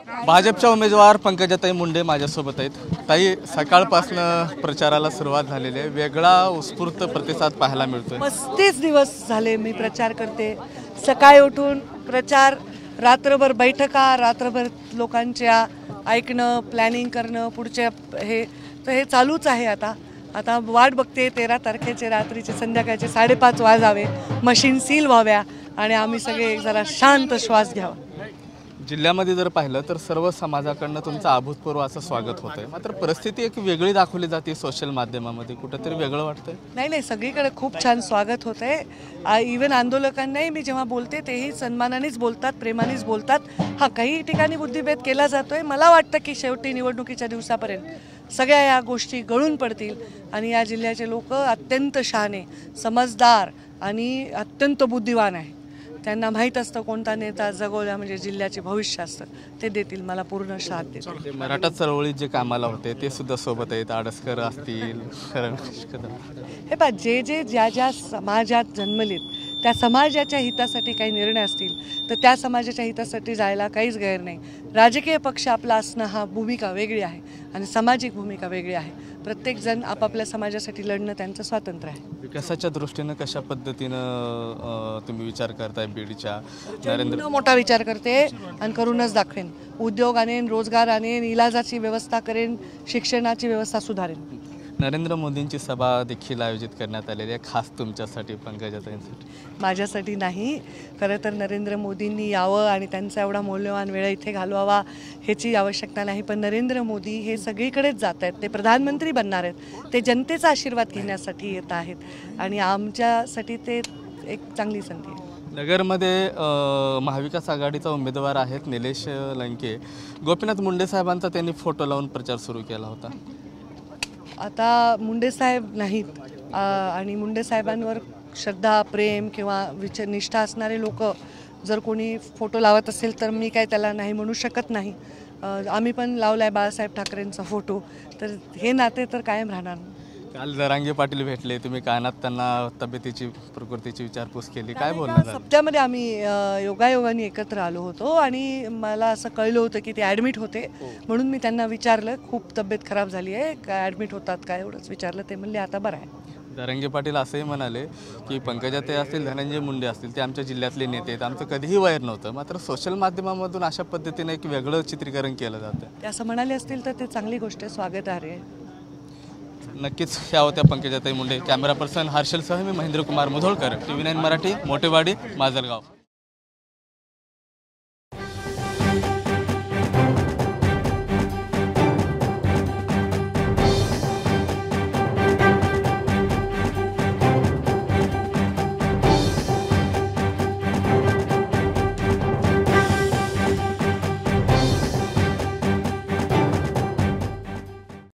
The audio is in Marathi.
भाजपच्या उमेदवार पंकजाताई मुंडे माझ्यासोबत आहेत। ताई, सकाळपासून प्रचाराला सुरुवात झालेली आहे, वेगळा उत्स्फूर्त प्रतिसाद पाहायला मिळतोय। 35 दिवस झाले मी प्रचार करते, सकाळी उठून प्रचार, रात्रभर बैठका, रात्रभर लोकांच्या ऐकणं, प्लॅनिंग करणं, पुढच्या हे चालूच आहे। आता वाट बघते 13 तारखेचे रात्रीचे संध्याकाळचे 5:30 वाजावे, मशीन सील व्हाव्या आणि आम्ही सगळे जरा शांत श्वास घ्यावा। जिल्ह्यामध्ये जर पाहिलं तर सर्व समाजाकडनं तुमचं अभूतपूर्व असं स्वागत होतंय, मात्र परिस्थिती एक वेगळी दाखवली जाते सोशल माध्यमामध्ये, कुठेतरी वेगळं वाटतंय। नाही, सगळीकडे खूप छान स्वागत होतंय। इवन आंदोलकांनाही मी जेव्हा बोलते तेही सन्मानानेच बोलतात, प्रेमानेच बोलतात। काही ठिकाणी बुद्धिभेद केला जातोय। मला वाटतं की शेवटी निवडणुकीच्या दिवसापर्यंत सगळ्या या गोष्टी गळून पडतील आणि या जिल्ह्याचे लोक अत्यंत शहाणे, समजदार आणि अत्यंत बुद्धिवान आहे। त्यांना माहीत असतं कोणता नेता जगवला म्हणजे जिल्ह्याचे भविष्य असतं, ते देतील, मला पूर्ण साथ देतील। मराठा चळवळीत जे कामाला होते ते सुद्धा सोबत आहेत, आडसकर असतील, हे पहा, ज्या समाजात जन्मलेत त्या समाजाच्या हितासाठी काही निर्णय असतील तर त्या समाजाच्या हितासाठी जायला काहीच गैर नाही। राजकीय पक्ष आपला असणं हा भूमिका वेगळी आहे आणि सामाजिक भूमिका वेगळी आहे। प्रत्येक जण आपापल्या समाजासाठी लढणं त्यांचं स्वातंत्र्य आहे। विकासाच्या दृष्टीनं कशा पद्धतीनं तुम्ही विचार करताय बीडच्या? नरेंद्र मोठा विचार करते आणि करूनच दाखवेन। उद्योग आणेन, रोजगार आणेन, इलाजाची व्यवस्था करेन, शिक्षणाची व्यवस्था सुधारेन। नरेंद्र मोदींची सभा देखील आयोजित करण्यात आलेली आहे, खास तुमच्यासाठी, पंकजाताईंसाठी। माझ्यासाठी नाही, खरं तर नरेंद्र मोदींनी यावं आणि त्यांचा एवढा मौल्यवान वेळ इथे घालवावा ह्याची आवश्यकता नाही। पण नरेंद्र मोदी हे सगळीकडेच जात आहेत, ते प्रधानमंत्री बनणार आहेत, ते जनतेचा आशीर्वाद घेण्यासाठी येत आहेत आणि आमच्यासाठी ते एक चांगली संधी आहे। नगरमध्ये महाविकास आघाडीचा उमेदवार आहेत निलेश लंके, गोपीनाथ मुंडे साहेबांचा त्यांनी फोटो लावून प्रचार सुरू केला होता। आता मुंडे साहेब नाहीत आणि मुंडे साहेबांवर श्रद्धा, प्रेम किंवा निष्ठा असणारे लोक जर कोणी फोटो लावत असेल तर मी काय त्याला नाही म्हणू शकत नाही। आम्ही पण लावला आहे बाळासाहेब ठाकरेंचा फोटो, तर हे नाते तर कायम राहणार। काल जरांगे पाटील भेटले, तुम्ही कानात त्यांना तब्येतीची, प्रकृतीची विचारपूस केली, काय बोलणार? सप्त्यामध्ये आम्ही योगायोगाने एकत्र आलो होतो आणि मला असं कळलं होतं की ते ॲडमिट होते, म्हणून मी त्यांना विचारलं खूप तब्येत खराब झाली आहे, काय ॲडमिट होतात काय, एवढंच विचारलं। ते म्हणले आता बरं आहे। जरांगे पाटील असंही म्हणाले की पंकजाताई असतील, धनंजय मुंडे असतील, ते आमच्या जिल्ह्यातले नेते आहेत, आमचं कधीही वैर नव्हतं, मात्र सोशल माध्यमामधून अशा पद्धतीने एक वेगळं चित्रीकरण केलं जातं। ते असं म्हणाले असतील तर ते चांगली गोष्ट आहे, स्वागतार्ह आहे। नक्कीच ह्या होत्या पंकजाताई मुंडे। कॅमेरा पर्सन हर्षलसह मी महेंद्र कुमार मुधोळकर, TV9 मराठी, मोठेवाडी, माजलगाव।